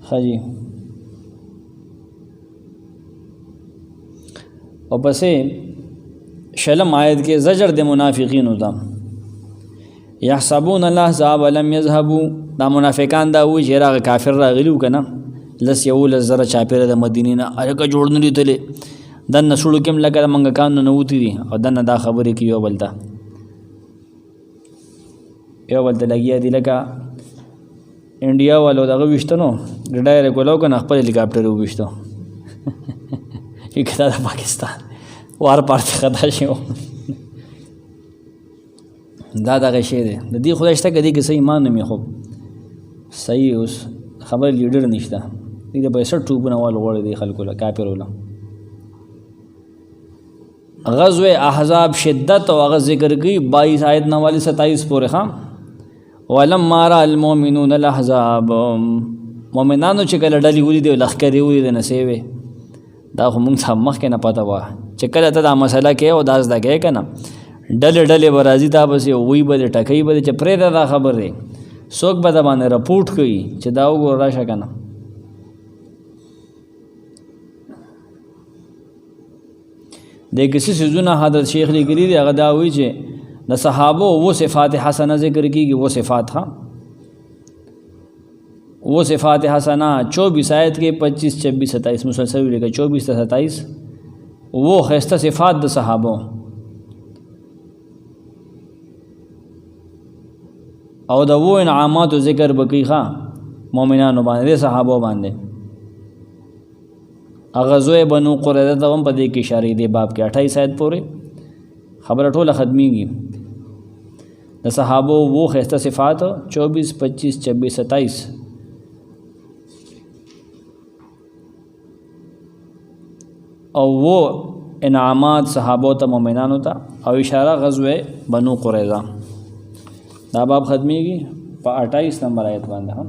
خاجی او پسې شلم آیت کې زجر د منافقین ہوتا یحسبون الاحزاب لم يذهبوا دا منافقان دا وی چې راغ کافر راغلیو کنه لس یو لزر چاپیره د مدینې نه الګه جوړ نه لیدلې دن سړو کې لکه منګه کان نه وتی دي او دن دا خبرې کې یو بلته لګیا دي لکه انډیا والو دغه وشتنو ډایره کولو کنه خپل هلیکاپټر وشتو یک دا پاکستان وار پارت خطا شو دا دغه شی دی د دې خدای شته کدي کې صحیح ایمان نه می خو صحیح اوس خبر لیډر نشته دې په 60 ټوبونه وال غوړي دي خلکو له کافر ولا غزوه احزاب شدت او غ ذکر کی 22 آیت 29 27 پورې ها ولما را المؤمنون الاحزاب مؤمنانو چې کله ډلې ولې دی لخرې ولې د نسیوي دا خو موږ ته مخکې نه پته وه چې کله ته دا مسله کې او دا زده کې که نه ډلې به راځي تا پسې وی به د ټکۍ به چې پرېږده دا خبر دی څوک به د باندې رپورټ کوي چې دا وګوره راشه که نه د کسی څیزونه حضرت شیخ لیکلي دي هغه دا وایي چې د صحابو و صفات حسنه ذکر کیږي و صفات ها وہ صفات حسنہ 24 آیت کے 25 26 27 مسلسل لکھا 24 تا 27 وہ خیستہ صفات د صحابوں او د وہ انعامات و ذکر بکی خواہ مومنانو باندې صحابو باندې غزوه بنو قریظه ته هم په دې کې اشاره دی باب کې 28 آیت پورې خبره ټوله ختميږي د صحابو وہ خیستہ صفات 24 25 26 27 او وہ انعامات صحابو تا مومنانو تا او اشارہ غزوه بنو قریظه دا باب ختمیږي په 28 نمبر آیت باندې هم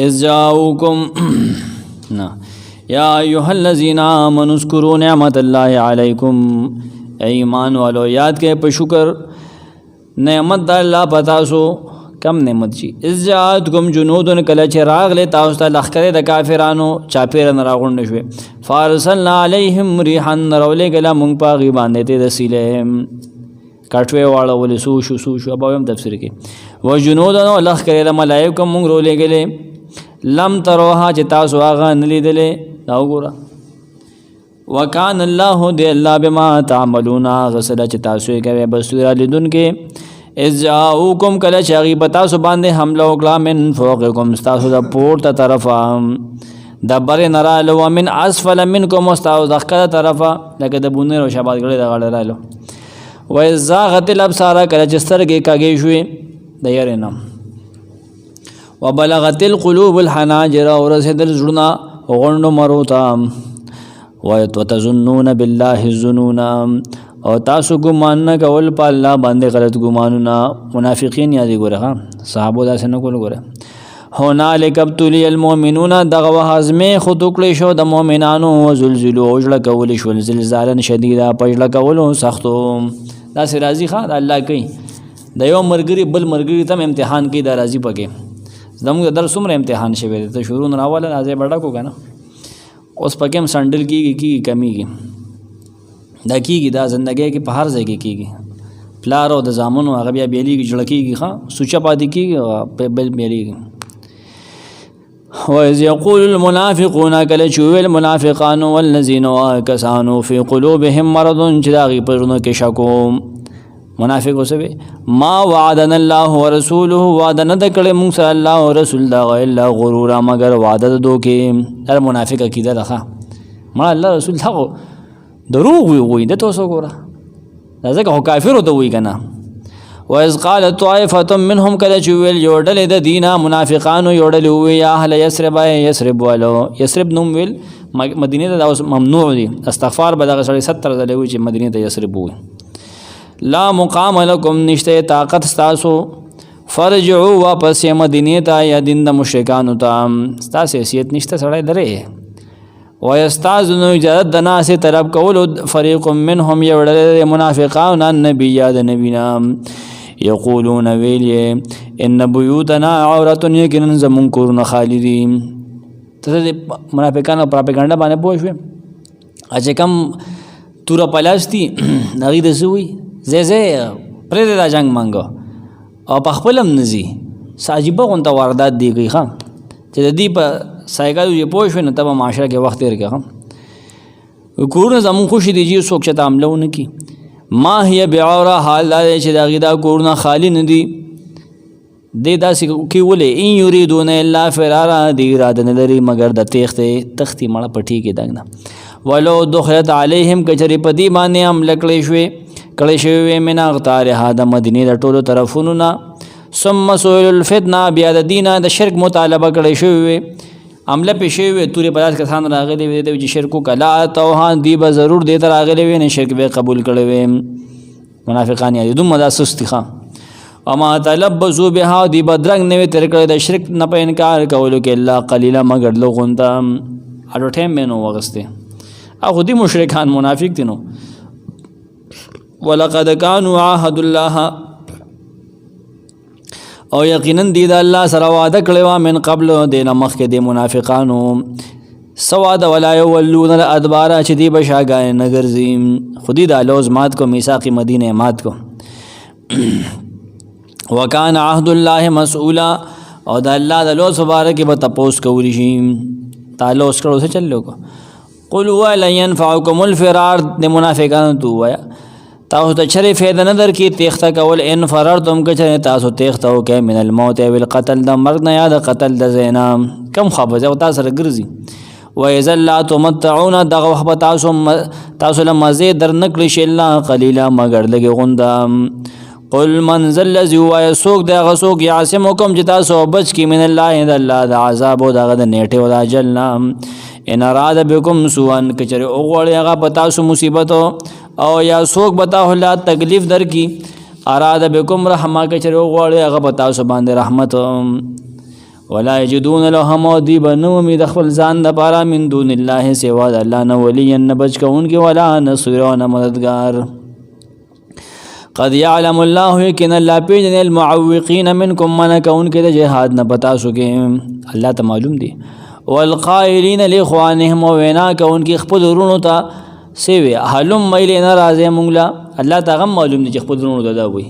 اذ جاؤکم یا ایها الذین آمنوا اذکروا نعمت الله علیکم ایمان والو یاد کې په شکر نعمت د الله پتا سو کم نعمت شي اذ جاءتکم جنود کله چې راغله تاسو ته لخرې د کافرانو چاپیره نه راغونډ شوې فارسلنا علیهم ریحا رولې کله مونږ په غي باندې ته رسیله کټوي واړه ولې سو شو به هم تفسیر کې و جنودن لخرې د ملائکه مونږ رولې کله لم تروها چې تاسو هغه نه لیدلې دا وګوره وکان الله دی الله بما تعملون غسل چې تاسو یې کوي بصیر لیدون کې اذ جاءوکم کله چې هغې په تاسو باندې حمله وکړه من فوقکم ستاسو د پورته طرفه د بر نرالو ومن اسفل منکم واستاو د ښکته طرفه لکه د بونیر او شاباد ګړی د غاړه رالو و زاغت الابصار کله چې سترګې کاږې شوې د یارې نه وبلغت القلوب الحناجر ورسېدل زړونه غونډو مرو ته وتظنون بالله الظنون او تاسو ګمان نه کول په الله باندې غلط ګمانونه منافقین یادې ګوره ها صحابو داسې نه کول ګوره هنالک ابتلی المؤمنون دغه وهزمې خود کړی شو د مؤمنانو وزلزلوا اوجړه کولی شول زلزالا شدیده پجړه کولو سختو داسې راځي ښه د الله کوي د یو مرګري بل مرګري ته امتحان کوي دا راځي پکې زموږ درس څومره امتحان شوی دی ته شروع نه راواله راځي بډا کو که نه اوس پکې هم سنډل کېږي کمیږي دا کېږي دا زندګۍ کې په هر ځای کې کېږي پلار او د زامنو هغه بیا بیلیږي جړه کېږي ښه سوچه پاتې کېږي بل بیلیږي وَإِذْ يَقُولُ الْمُنَافِقُونَ کله چې ویل منافقانو والذین کسانو فی قلوبهم مرض چې د هغوی په زړونو کې شک و منافق اوسوي ما وعدنا الله ورسوله وعده نه ده کړې موږ سره الله او رسول دغه الا غرورا مګر وعده د دوکې هر منافق عقیده ده ښه مړه الله رسول دغه دروغ وي د تاسو ګوره دا ځکه خو کافرو ته وایي که نه وإذ قالت طائفة منهم کله چې ویل یو ډلې د دینه منافقانو یو ډلې وویل یا اهل یثرب یثرب والو یثرب نوم ویل مدینې ته دا اوس ممنوع دي استغفار به دغه سړی 70 ځلې وایي چې مدینې ته یثرب ووایي لا مقام لکم نشته طاقت ستاسو فرجعوا واپس یې مدینې ته یا دین د مشرکانو ته ستاسو حیثیت نشته سړی لرې ویستاذنو اجازت د ناسې طلب کولو فریق منهم یو ډلې منافقان النبي یا د نبینا یقولون ویل ان بیوتنا عورت یقینا زمون کورونه خالی دي ته د منافقانو پراپګاندا باندې پوه شوې چې کم توره پلاستی هغوی د څه وایي زه پرېږدې دا جنګ مانګه او په خپل هم نه ځي څه عجیبه غونته واردات دی کوي ښه چې د دې په سایګالو چې پوه شوې نو ته به معاشره کې وخت تېر کړې ښه کورونه زمونږ خوشي دي چې څوک چېته حمله ونه کړي ما هي بعوره حال دا دی چې د هغې دا کورونه خالي نه دي دی داسې کې ولې ان یریدون الا فرارا دی اراده نه لري مګر د تختې مړه پټي کې دنګ نه ولو دخلت علیهم که چېرې په دې باندې حمله کړی شوې وې من اغتارها د مدینې د ټولو طرفونو نه ثم سئلوا الفتنه بیا د دینه د شرک مطالبه کړی شوې وې عمله پې شوې وې تورې په لاس کسان راغلي وې د چې شرک وکړه لا اتوها دی به ضرور دې ته راغلي وې نه شرک به قبول کړی وې منافقان یې دومره دا سست دي ښه وما تلبسوا بها دی به درنګ نه وې تېر کړی د شرک نه په انکار کولو کې الا قلیله مګر لږ غونته اډو ټایم به نو واغستې او خو دې مشرکان منافق دي نو ولقد كانوا عاهدوا الله او یقینا دی د الله سره وعده کړی وه من قبل دینه مخکې د منافقانو څه وعده ولا یولون الادباره چې دی به شاګانې نه ګرځي خو دوی د لوز مات کو میثاق مدینه مات کو وکان عهد الله مسئولا او د الله د لوز مبارک به تپوس کولی شي تا لوز کړو څه چلو کو قل ولن ينفعكم الفرار د منافقانو تو ویا تاسو ته چرې فایده نه درکړي تیښته کول ان فررتم که چرې تاسو تیښته وکړئ من الموت او القتل د مرګ نه یا د قتل د ځای نه کم خوا به تا سره ګرځي واذا لا تمتعون دغه وخت به تاسو له مزې در نه کړي شي الا قلیلا مګر لږې غونده قل من ذا الذي ووایه څوک دی هغه څوک یعصمکم چې تاسو بچ کړي من الله د الله د عذاب او دغه د نیټې او د اجل نه ان اراد بكم سوءا که چرې وغواړي هغه په تاسو مصیبت او یا څوک به تاسو تکلیف درکړي اراد بكم رحمه که چرې وغواړي هغه په تاسو باندې رحمت ولا یجدون لهم دی به نه مومي د خپل ځان دپاره من دون الله سوا د الله نه ولیا نه بچ کوونکي ولا نصیرا نه مددګار قد يعلم الله یقینا الله پیژني المعوقین منکم منع کوونکي د جهاد نه په تاسو کې الله ته معلوم دی والقائلین لاخوانهم وینا کوونکي خپل ورونو ته سوی حلم میلی نه راځي مونږ له الله ته هم معلوم دی چې خپل ورونو ته دا وایي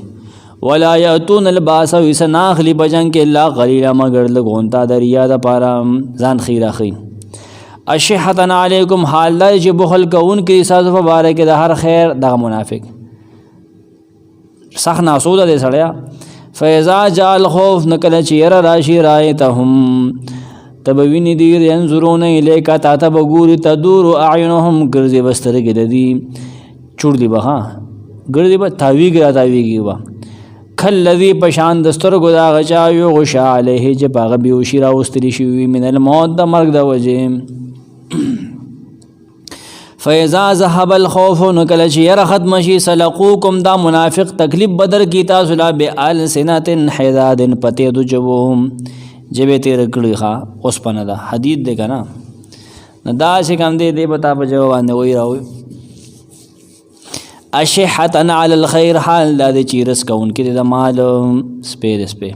ولا یأتون الباس ویسه نه اخلي په جنګ کې الا قلیلا مګر لږ غونته د ریا دپاره ځان ښي راښي اشحة علیکم حال دا چې بخل کوونکي ستاسو په باره کې د هر خیر دغه منافق سخت ناسوده دی سړیا فاذا جاء الخوف نه کله چې یره راشي رایتهم تبوینی دیر ینظرون الیک تا تبگوری تدور اعینهم گرزی بسترگی دی چوڑ دی با ها گرزی با تاویگی را تاویگی با کالذی پشان دسترگو دا غچا یغشا علیه چه پاغ بیوشی را استری شوی من الموت دا مرگ دا وجه فیضا ذهب الخوف نکلچ یر ختم شی سلقوکم دا منافق تکلیف بدر کی تاسلا بی السنت حداد پتی دو جبوم جبه تیر کړی ښا اوس پنه دا حدید دی که نه دا چې کوم دی دی به تا په جواب باندې وایي راوي اشحتن علی الخیر حال دا دی چې رس کوونکي دی د مال سپې د سپې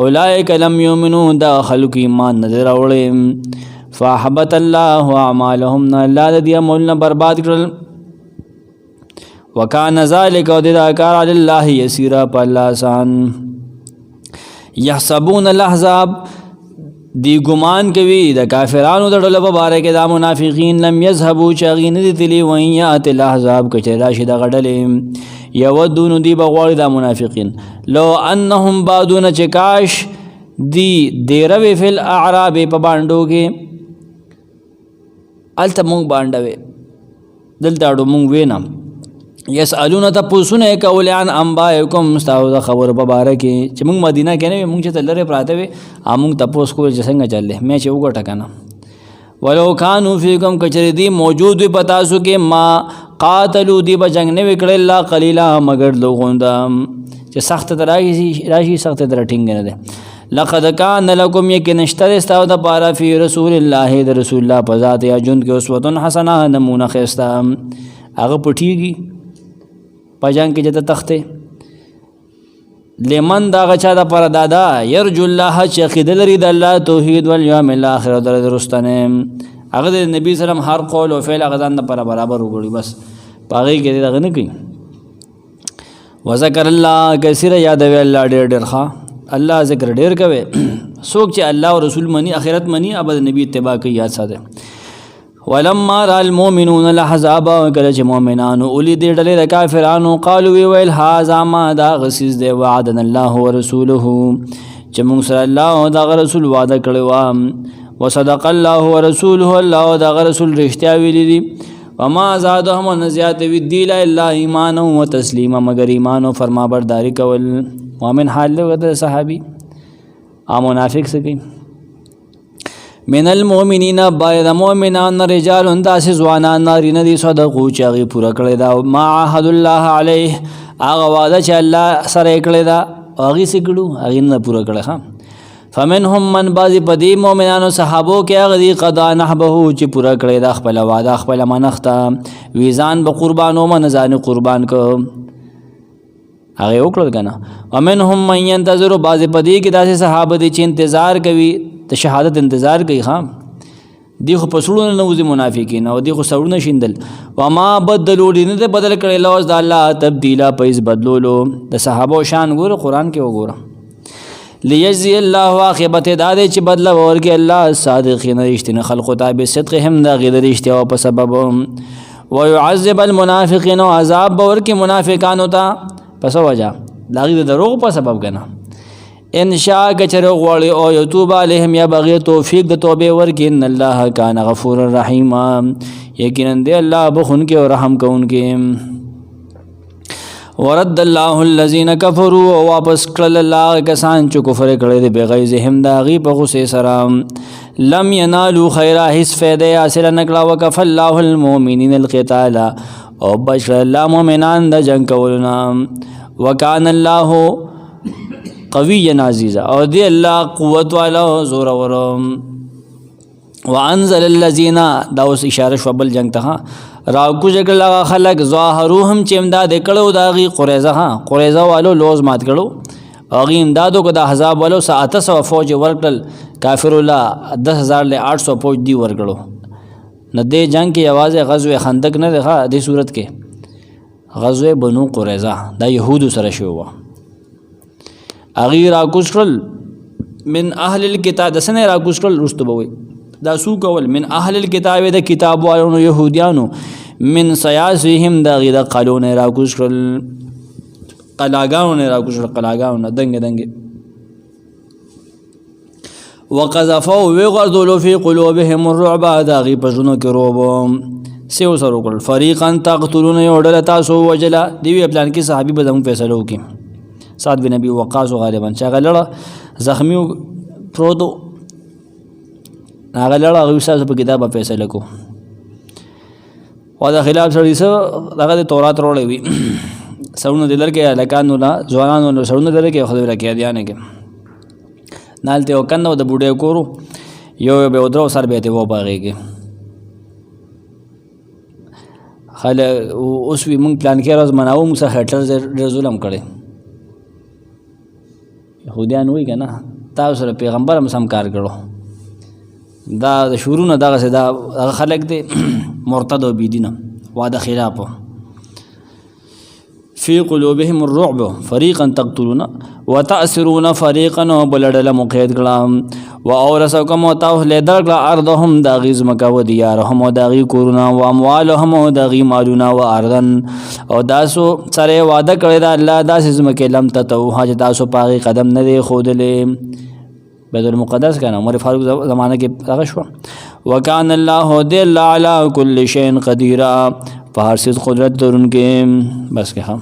اولئک لم یؤمنوا دا خلق ایمان نه دی راوړی فاحبط الله اعمالهم نه الله د دې عملونه برباد کړل وکانه ذلک او دا کار علی الله یسیرا په الله آسان یحسبون الاحزاب دی ګمان کوي د کافرانو د ډله په باره کې دا منافقین لم یذهبوا چاغین دي تلی ویات الاحزاب کچې راشي د غډلې یودون دی بغواړي دا منافقین لو انهم بعدون چکاش دی دیروي فل اعراب په باندو کې الته مونږ باندوي دلته اډو مونږ وینا یسالون تپوسونه کول عن انبائکم استاو د خبر په باره کې چې مونږ مدینه کې نه مونږ چې تلره پراته وي مونږ تپوس کول چې څنګه چلې مې چې وګټه کنه ولو کانوا فیکم کچری دی موجود وي پتا سو کې ما قاتلوا دی بجنګ نه وکړل الله قلیلا مگر لوغوندا چې سخت راشي سخت در ټینګ نه ده لقد کان لکم یقین اشتر استاو د پارا فی رسول الله د رسول الله په ذات یا جون کې اسوه حسنه نمونه خستا هغه پټیږي پجان کې جته تخته لمن دا غچا د پر دادا يرجو الله چې خدل لري د الله توحید والیوم الاخر در درستنه هغه د نبی سلام هر قول او فعل هغه ځان پر برابر وګړي بس پاغي کې دغه نه کوي وذکر الله کثیر یاد وی الله ډېر ډېر ښه الله ذکر ډېر کوي څوک چې الله او رسول مني اخرت مني ابد نبی اتباع کوي یاد ساته ولما را المؤمنون الاحزاب کله چې مؤمنانو اولی دې ډلې د کافرانو قالوا ویل هذا ما دا غسیز دی وعدنا الله ورسوله چې موږ سره الله او دا رسول وعده کړی و وصدق الله ورسوله الله او دا رسول رښتیا ویلي دي وما زادهم نزیات وی لا الا ایمان او تسلیما مگر ایمان او فرما برداری کول مؤمن حال له صحابي منافق سکی من المؤمنین باید مؤمنان رجال انداس زوانان نارین دی صدقو چاگی پورا کردی دا ما عهد الله علیه آغا وعده چه اللہ سر اکڑی دا آغی سکڑو آغی نا پورا کردی خواہ فمنهم من بازی پدی مؤمنان صحابو کے آغدی قضا نحبهو چه پورا کردی دا اخپل وعده اخپل منختا ویزان با قربانو منزان قربان کو آغی اکڑد کنا ومنهم من ینتظرو بازی پدی کی داسی صحابه دی چه انتظار کوي د شهادت انتظار کوي خام دی خو پسړو نه وځي منافقین او دی خو سړو شیندل و ما بدلوا دین ته بدل کړي لوز د الله تبدیلا پیس بدلولو د صحابه شان ګور قران کې وګوره لیجزی الله عاقبت داد چې بدل ورکي الله صادقین رښتینه خلق تابع صدقهم دا غیر رښتیا په سبب ويعذب المنافقین عذاب ورکي منافقانو ته پس وجا لاغي دروغ په سبب کنه ان شاء کچره غواړي او یتوب علیهم یا بغي توفیق د توبه ورکي ان الله کان غفور الرحیم یقینا دی الله بخون کې او رحم کوونکې ورد الله الذين كفروا واپس کړل الله کسان چې کفر کړي دي بغیظهم داغي په غصه سره لم ينالوا خيرا هیڅ فائدہ حاصل نکړه وکف الله المؤمنین القتال او بشر الله مؤمنان د جنگ کولنا وکان الله قوی عزیزا او دی الله قوت والا زور ورم وانزل الذين داوس اشاره شو بل جنگ ته را کو جګل خلق ظاهروهم چې امداد کړو داغي قریظه والو لوز مات کړو اغي امدادو کو د احزاب والو 700 فوج ورکل کافر الله 10000 له 800 فوج دی ورکړو نه دې جنگ کې आवाज غزوه خندق نه ده د صورت کې غزوه بنو قریظه دا يهود سره شو اغیر راکوشل من اهل الكتاب دسنه راکوشل رستبوي دا سو کول من اهل الكتاب د کتاب والو يهوديانو من سياسهم دا غیر قالون راکوشل قلاګاون راکوشل قلاګاون دنګ وقذفوا وغرزلوا فی قلوبهم الرعب د هغوی په زړونو کې رعب څه ورسره وکړل فریقا تقتلون یو ډله تاسو ووژله د یوې پلان کې صحابي به زموږ فیصله وکړي سعد بن ابي وقاص غالبا چې هغه لړه زخمي پروت و هغه لړه هغوی ستاسو په کتاب به فیصله کو او د خلاف سړي څه دغه د تورات روړی وي سړونه د لرګې هلکانو له ځوانانو له سړونه د لرګې خدای له قیدیانو کې نالته یو کنده د بوډۍ کورو یو به ودرو سر به یې و په هغې کې اوس وي موږ پلان کې ورځ مناوو موږ سره هټلر ډېر ظلم کړی یهودیان وایي که نه تاسو سره پیغمبر هم سم کار کړو دا د شروع نه دغسې دا هغه خلک دی مرتد او بېدینه واده خلاف فی قلوبهم الرعب فریقا تقتلون وتأسرون فریقا بله ډله مو قید کړه واورثکم وتاو درکړه ارضهم د هغې ځمکه و دیارهم او د هغې کورونه و اموالهم او د هغې مالونه و ارضن او تاسو سره یې واده کړی ده الله داسې ځمکې لم تطوها چې تاسو په هغې قدم نه دی ښودلی بیت المقدس که نه عمر فاروق زمانه کې هغه شوه وکان الله دی الله علی کل شیء قدیرا په هر څیز قدرت لرونکی بس که